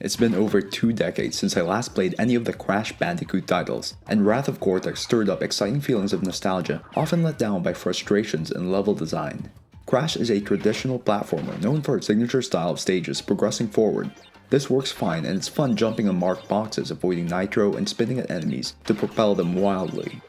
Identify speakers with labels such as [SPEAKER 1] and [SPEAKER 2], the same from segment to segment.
[SPEAKER 1] It's been over 2 decades since I last played any of the Crash Bandicoot titles, and Wrath of Cortex stirred up exciting feelings of nostalgia, often let down by frustrations in level design. Crash is a traditional platformer known for its signature style of stages progressing forward. This works fine, and it's fun jumping on marked boxes, avoiding nitro, and spinning at enemies to propel them wildly.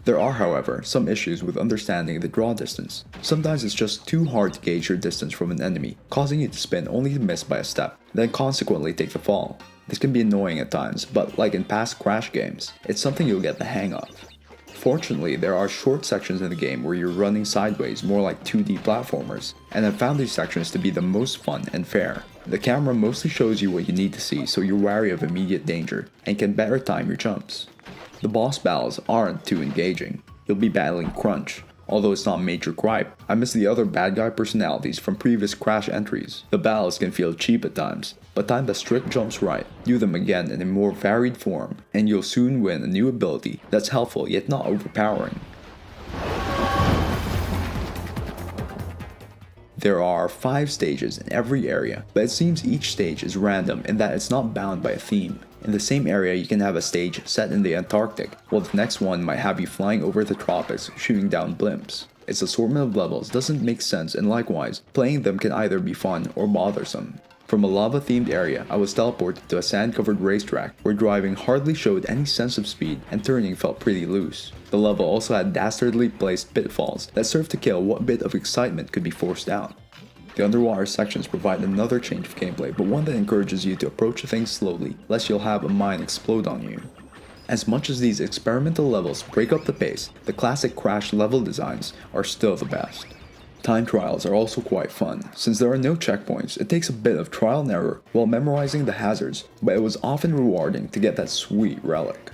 [SPEAKER 1] There are, however, some issues with understanding the draw distance. Sometimes it's just too hard to gauge your distance from an enemy, causing you to spin only to miss by a step, then consequently take the fall. This can be annoying at times, but like in past Crash games, it's something you'll get the hang of. Fortunately, there are short sections in the game where you're running sideways, more like 2D platformers, and I've found these sections to be the most fun and fair. The camera mostly shows you what you need to see, so you're wary of immediate danger, and can better time your jumps. The boss battles aren't too engaging. You'll be battling Crunch. Although it's not a major gripe, I miss the other bad guy personalities from previous Crash entries. The battles can feel cheap at times, but time the strict jumps right, do them again in a more varied form, and you'll soon win a new ability that's helpful yet not overpowering. There are 5 stages in every area, but it seems each stage is random in that it's not bound by a theme. In the same area, you can have a stage set in the Antarctic, while the next one might have you flying over the tropics shooting down blimps. Its assortment of levels doesn't make sense, and likewise, playing them can either be fun or bothersome. From a lava-themed area, I was teleported to a sand-covered racetrack where driving hardly showed any sense of speed and turning felt pretty loose. The level also had dastardly placed pitfalls that served to kill what bit of excitement could be forced out. The underwater sections provide another change of gameplay, but one that encourages you to approach things slowly, lest you'll have a mine explode on you. As much as these experimental levels break up the pace, the classic Crash level designs are still the best. Time trials are also quite fun. Since there are no checkpoints, it takes a bit of trial and error while memorizing the hazards, but it was often rewarding to get that sweet relic.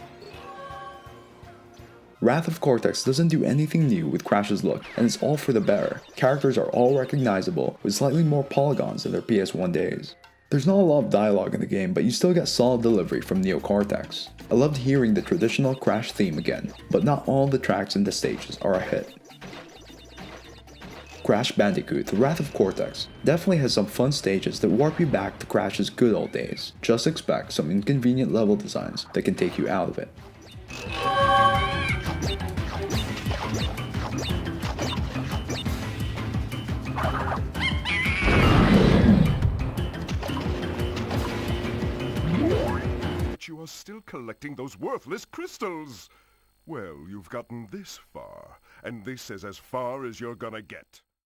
[SPEAKER 1] Wrath of Cortex doesn't do anything new with Crash's look, and it's all for the better. Characters are all recognizable, with slightly more polygons than their PS1 days. There's not a lot of dialogue in the game, but you still get solid delivery from Neo Cortex. I loved hearing the traditional Crash theme again, but not all the tracks in the stages are a hit. Crash Bandicoot: The Wrath of Cortex definitely has some fun stages that warp you back to Crash's good old days. Just expect some inconvenient level designs that can take you out of it.
[SPEAKER 2] You are still collecting those worthless crystals. Well, you've gotten this far, and this is as far as you're gonna get.